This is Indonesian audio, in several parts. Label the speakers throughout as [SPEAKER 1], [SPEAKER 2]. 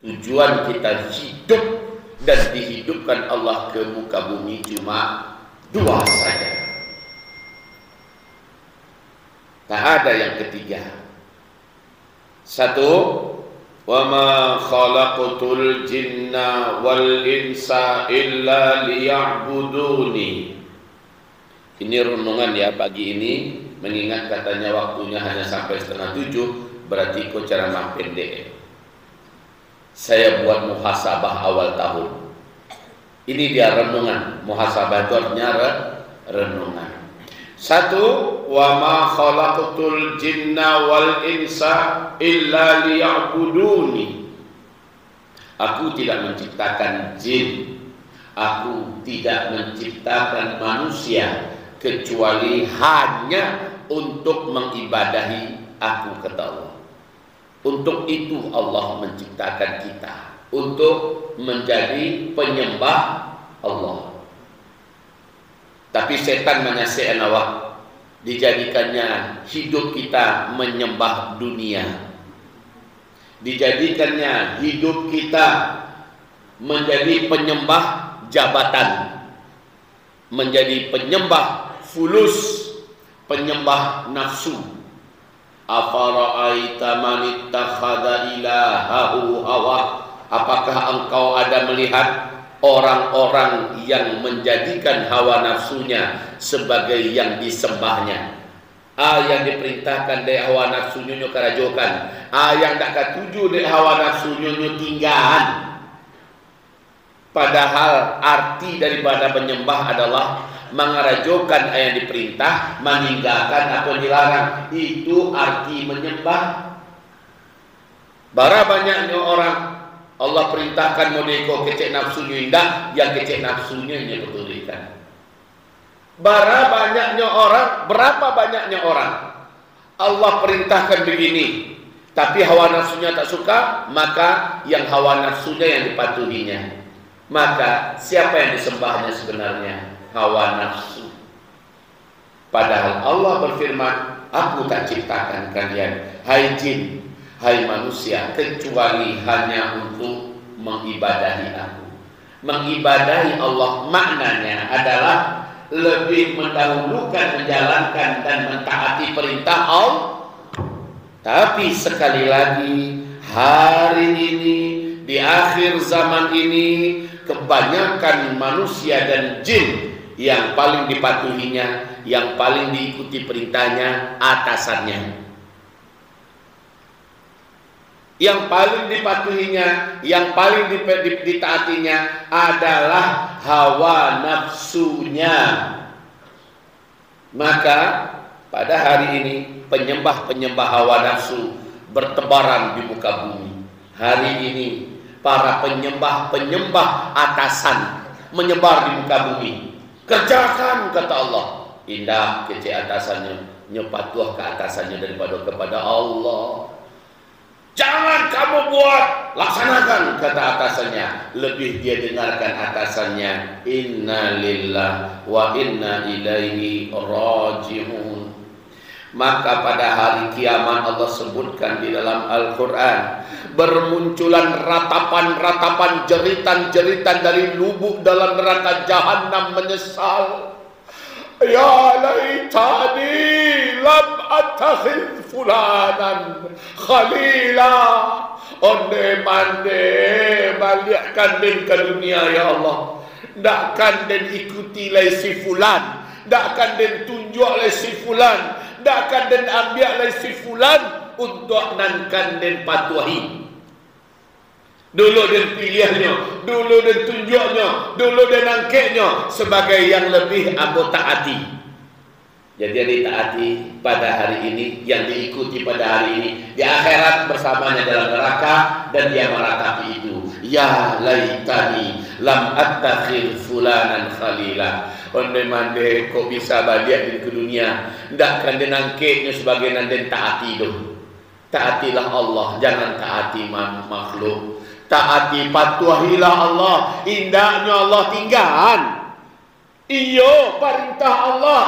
[SPEAKER 1] Tujuan kita hidup dan dihidupkan Allah ke muka bumi cuma dua saja. Tak ada yang ketiga. Satu, wa ma khalaqtul jinna wal insa illa liya'buduni. Ini renungan ya pagi ini, mengingat katanya waktunya hanya sampai 6:30, berarti ikut ceramah pendek. Saya buat muhasabah awal tahun. Ini dia renungan. Muhasabah itu artinya renungan. Satu, wa ma khalaqtul jinna wal insa illa liya'buduni. Aku tidak menciptakan jin, aku tidak menciptakan manusia kecuali hanya untuk mengibadahi aku, kata Allah. Untuk itu Allah menciptakan kita, untuk menjadi penyembah Allah. Tapi setan menyaksikan awak, dijadikannya hidup kita menyembah dunia, dijadikannya hidup kita menjadi penyembah jabatan, menjadi penyembah fulus, penyembah nafsu. Afara'aita man ittakhadha ilahahu hawa. Apakah engkau ada melihat orang-orang yang menjadikan hawa nafsunya sebagai yang disembahnya? Yang diperintahkan dari hawa nafsunya nyo karajokan, yang tak katuju dari hawa nafsunya nyo tinggalan. Padahal arti daripada menyembah adalah mengarajokan yang diperintah, meninggalkan apa yang dilarang. Itu arti menyembah. Bara banyaknya orang Allah perintahkan modeko kecek nafsunya indah, yang kecek nafsunya ini betulikan. Bara banyaknya orang, berapa banyaknya orang Allah perintahkan begini, tapi hawa nafsunya tak suka, maka yang hawa nafsunya yang dipatuhinya. Maka siapa yang disembahnya sebenarnya? Hawa nafsu. Padahal Allah berfirman, aku tak ciptakan kalian, hai jin, hai manusia, kecuali hanya untuk mengibadahi aku. Mengibadahi Allah maknanya adalah lebih mendahulukan, menjalankan dan mentaati perintah Allah. Tapi sekali lagi, hari ini, di akhir zaman ini, kebanyakan manusia dan jin yang paling dipatuhinya, yang paling diikuti perintahnya, atasannya. Yang paling dipatuhinya, yang paling ditaatinya adalah hawa nafsunya. Maka pada hari ini penyembah-penyembah hawa nafsu bertebaran di muka bumi. Hari ini para penyembah-penyembah atasan menyebar di muka bumi. Kerjakan, kata Allah. Indah kecil atasannya, nyepatuh ke atasannya daripada kepada Allah. Jangan kamu buat, laksanakan, kata atasannya. Lebih dia dengarkan atasannya. Inna lillah wa inna ilaihi raji'un. Maka pada hari kiamat Allah sebutkan di dalam Al-Quran, bermunculan ratapan-ratapan, jeritan-jeritan dari lubuk dalam neraka Jahannam menyesal. Ya laitani lam attakhidh fulanan khalila. Onde mande balikkan din ke dunia, ya Allah. Ndakkan den ikuti lai si fulan, ndakkan den tunjuk lai si fulan, ndakkan den ambil lai si fulan untuk nankan den patuhi. Dulu den pilihnya, dulu den tunjuknya, dulu den angketnya sebagai yang lebih anggota taati. Jadi yang ditaati pada hari ini, yang diikuti pada hari ini, di akhirat bersamanya dalam neraka, dan dia meratapi itu. Ya laitani lam attakhidh fulanan khalila. Onde mande kok bisa balik ke dunia, ndakkan den angketnya sebagai nanden taati doh. Taatilah Allah, jangan taati makhluk. Taati patuhilah Allah, indahnya Allah tinggalkan. Iyo perintah Allah,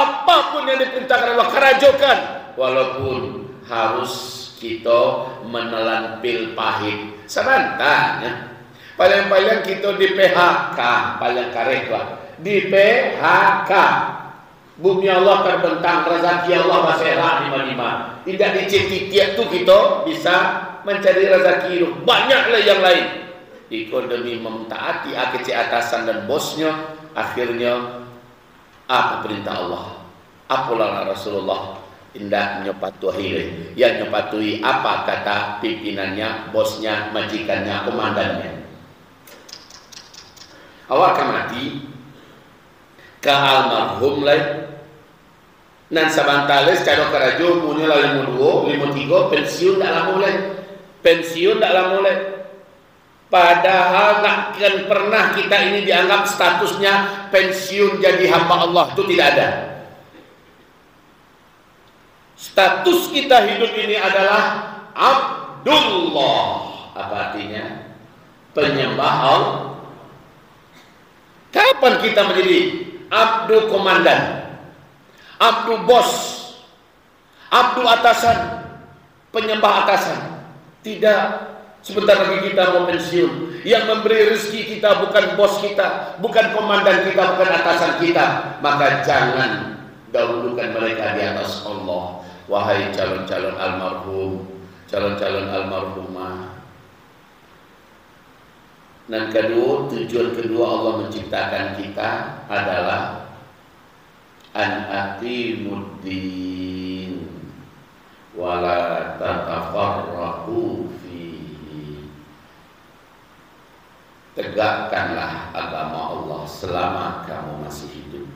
[SPEAKER 1] apapun yang diperintahkan Allah kerajokan, walaupun harus kita menelan pil pahit. Sebantanya paling-paling kita di PHK, paling karek lah. Di PHK. Bumi Allah terbentang, rezeki Allah masih di mana-mana. Tidak dicetiak tu kita bisa mencari rezeki itu. Banyaklah yang lain. Ekonomi mentaati AKC atasan dan bosnya, akhirnya apa perintah Allah? Apalah Rasulullah indah nyepatuhi, yang nyepatuhi apa kata pimpinannya, bosnya, majikannya, komandannya. Awak mati ke almarhum lain nan sabantales cado karajo punya lah 52, 53 pensiun tak lama mulai, pensiun tak lama mulai. Padahal tak akan pernah kita ini dianggap statusnya pensiun jadi hamba Allah, itu tidak ada. Status kita hidup ini adalah Abdullah. Apa artinya? Penyembah Allah. Kapan kita menjadi Abdul komandan, Abdul bos, Abdul atasan, penyembah atasan? Tidak. Sebentar lagi kita mau pensiun. Yang memberi rezeki kita bukan bos kita, bukan komandan kita, bukan atasan kita. Maka jangan dahulukan mereka di atas Allah. Wahai calon-calon almarhum, calon-calon almarhumah. Dan kedua, tujuan kedua Allah menciptakan kita adalah an aqimuddin wala tatafarraqu fihi. Tegakkanlah agama Allah selama kamu masih hidup.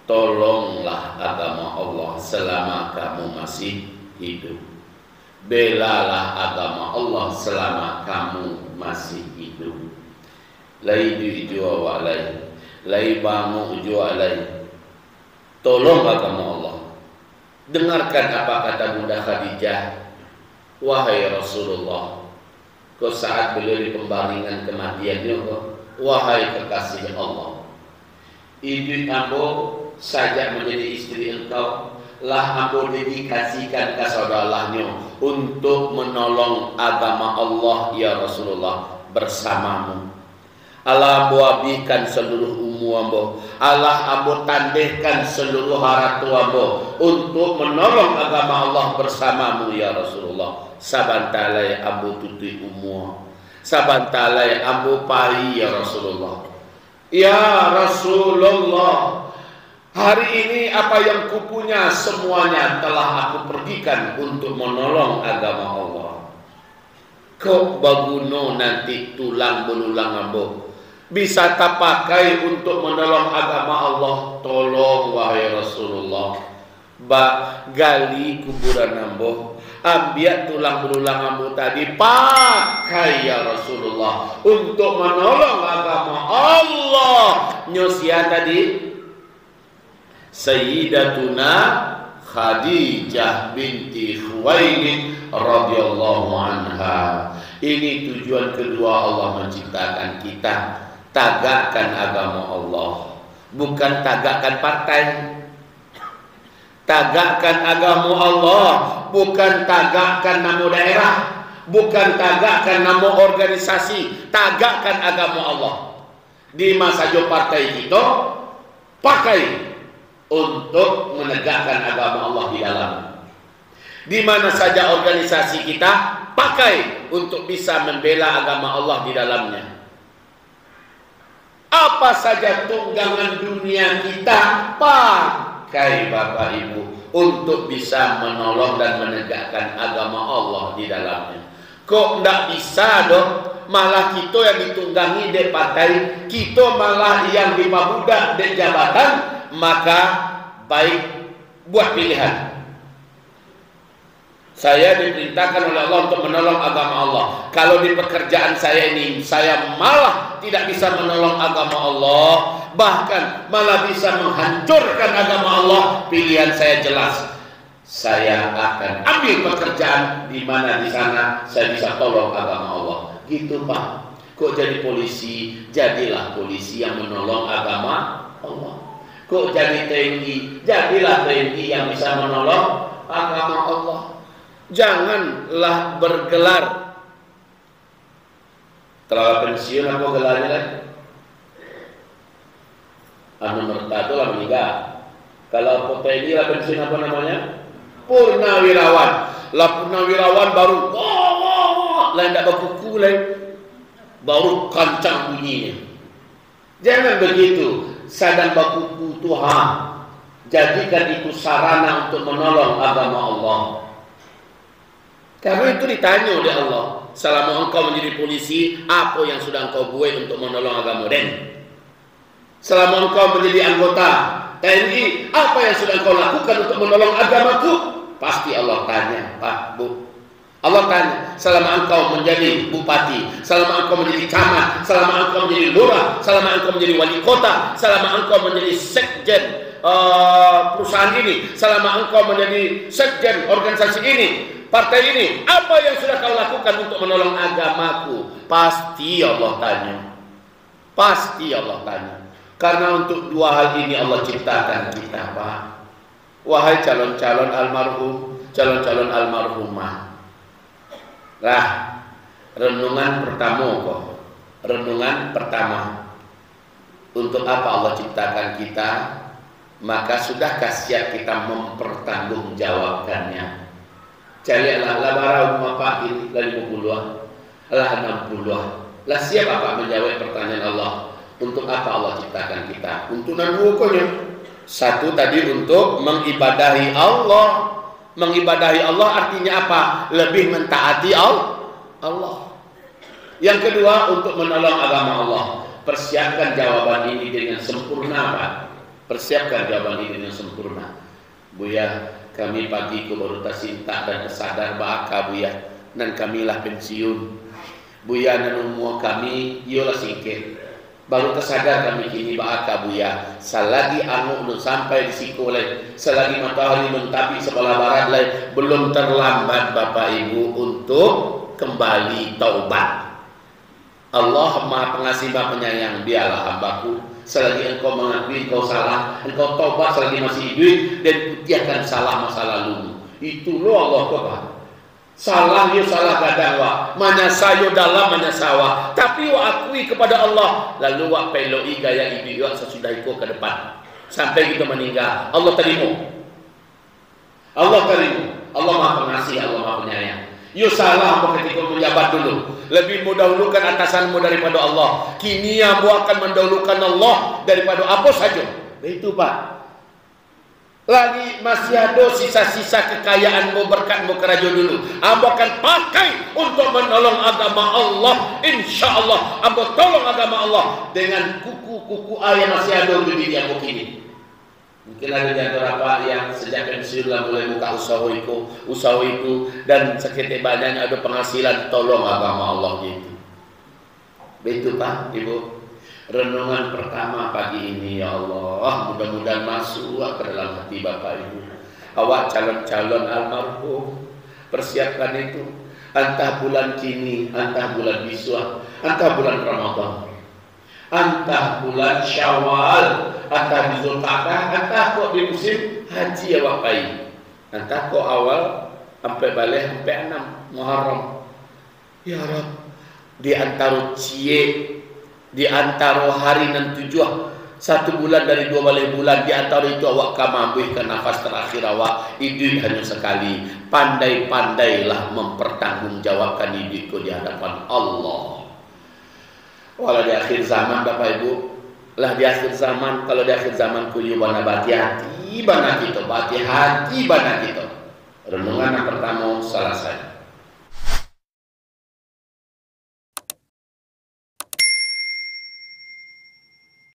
[SPEAKER 1] Tolonglah agama Allah selama kamu masih hidup. Belalah agama Allah selama kamu masih hidup. Lai jua wa lai bangu jua lai. Tolong agama Allah. Dengarkan apa kata Bunda Khadijah. Wahai Rasulullah, kau saat beliau di pembaringan kematiannya, wahai kekasih Allah, ibu ambo saja menjadi istri engkau, lah ambo dedikasikan ke saudaranya untuk menolong agama Allah ya Rasulullah bersamamu. Allah ambo abihkan seluruh ambo, Allah ambo tandehkan seluruh haratu ambo untuk menolong agama Allah bersamamu ya Rasulullah. Sabantalai ambo tutui sabantalai ambo pai ya Rasulullah. Ya Rasulullah, hari ini apa yang kupunya semuanya telah aku pergikan untuk menolong agama Allah. Kok baguno nanti tulang belulang ambo bisa tak pakai untuk menolong agama Allah? Tolong wahai Rasulullah, gali kuburan ambo, ambil tulang belulang ambo tadi, pakai ya Rasulullah untuk menolong agama Allah. Nyosia tadi Sayyidatuna Khadijah binti Khuwailid radhiyallahu anha. Ini tujuan kedua Allah menciptakan kita. Tagakkan agama Allah, bukan tagakkan partai. Tagakkan agama Allah, bukan tagakkan nama daerah, bukan tagakkan nama organisasi. Tagakkan agama Allah. Di masa jo partai kita pakai untuk menegakkan agama Allah di dalam. Di mana saja organisasi kita pakai untuk bisa membela agama Allah di dalamnya. Apa saja tunggangan dunia kita pakai Bapak Ibu untuk bisa menolong dan menegakkan agama Allah di dalamnya. Kok ndak bisa dong? Malah kita yang ditunggangi di partai, kita malah yang dipabudak di jabatan. Maka baik buat pilihan. Saya diperintahkan oleh Allah untuk menolong agama Allah. Kalau di pekerjaan saya ini saya malah tidak bisa menolong agama Allah, bahkan malah bisa menghancurkan agama Allah, pilihan saya jelas. Saya akan ambil pekerjaan di mana di sana saya bisa tolong agama Allah. Gitu Pak. Kok jadi polisi? Jadilah polisi yang menolong agama Allah. Kok jadi TNI? Jadilah TNI yang bisa menolong agama Allah. Janganlah bergelar. Kalau pensiun apa gelarnya kan? Anu merta lah meninggal. Kalau foto ini lah pensiun apa namanya? Purnawirawan. Lah purnawirawan baru lain tak berkuku lain baru kancang bunyinya. Jangan begitu. Sadang berkuku Tuhan. Jadikan itu sarana untuk menolong agama Allah. Karena itu ditanya oleh Allah, selama engkau menjadi polisi, apa yang sudah engkau buat untuk menolong agama dan selama engkau menjadi anggota TNI, apa yang sudah engkau lakukan untuk menolong agamaku? Pasti Allah tanya, Pak, Bu. Allah tanya, selama engkau menjadi bupati, selama engkau menjadi camat, selama engkau menjadi lurah, selama engkau menjadi wali kota, selama engkau menjadi sekjen perusahaan ini, selama engkau menjadi sekjen organisasi ini, partai ini, apa yang sudah kau lakukan untuk menolong agamaku? Pasti Allah tanya. Pasti Allah tanya. Karena untuk dua hal ini Allah ciptakan kita, Pak. Wahai calon-calon almarhum, calon-calon almarhumah. Lah, renungan pertama kok. Renungan pertama. Untuk apa Allah ciptakan kita? Maka sudahkah siap kita mempertanggungjawabkannya? Carilah lah barang apa ini lah 50 lah 60 lah siap apa menjawab pertanyaan Allah? Untuk apa Allah ciptakan kita? Untuk nandukonya. Satu tadi untuk mengibadahi Allah. Mengibadahi Allah artinya apa? Lebih mentaati Allah. Yang kedua untuk menolong agama Allah. Persiapkan jawaban ini dengan sempurna, Pak. Persiapkan jawaban ini dengan sempurna. Buya, kami pagi ku baru tasinta dan tersadar baka Buya, dan kamilah pensiun. Buya dan umur kami yola singkir. Baru tersadar kami kini baka Buya. Selagi anguk belum sampai di sikoleh, selagi matahari mentapi sebelah barat lain, belum terlambat Bapak Ibu untuk kembali taubat. Allah Maha Pengasih Maha Penyayang. Dialah hambaku, selagi engkau mengakui engkau salah, engkau taubat selagi masih hidup, dan putihkan salah masa lalu. Itu lo Allah Bapak. Salah yo salah kadang wa, mana sayo dalam mana sawa, tapi wa akui kepada Allah, lalu wa peloi gaya ibu wa sesudah itu ke depan sampai kita meninggal. Allah terima. Allah terima. Allah Maha Pengasih, Allah Maha Penyayang. Yo salah apa ketika menjabat dulu, lebih mendahulukan atasanmu daripada Allah. Kini ambo akan mendahulukan Allah daripada apa saja. Itu Pak. Lagi masih ada sisa-sisa kekayaanmu, berkatmu kerajaan dulu. Ambo akan pakai untuk menolong agama Allah. Insya Allah ambo tolong agama Allah dengan kuku-kuku ayam masih ada di diri ambo kini. Mungkin ada di antara Pak yang sejak pensiun lah mulai buka usaha itu dan sekitar banyaknya ada penghasilan, tolong agama Allah gitu. Betul Pak, Ibu. Renungan pertama pagi ini ya Allah, mudah-mudahan masuk ke dalam hati Bapak Ibu. Awak calon-calon almarhum, persiapkan itu. Entah bulan kini, entah bulan biswa, entah bulan Ramadan, entah bulan Syawal, entah di Zulqa'dah, entah kok di musim haji ya Bapak Ibu, entah kok awal sampai balik sampai 6 Muharram. Ya Rabb, di antara di antara hari dan 7 1 bulan dari 2 balik bulan, di antara itu awak kamambuhkan nafas terakhir awak, hidup hanya sekali. Pandai-pandailah mempertanggungjawabkan hidupku di hadapan Allah. Walau di akhir zaman Bapak Ibu, lah di akhir zaman, kalau di akhir zaman kuyu bana bati hati bana kita, bati hati bana kita. Renungan yang pertama selesai.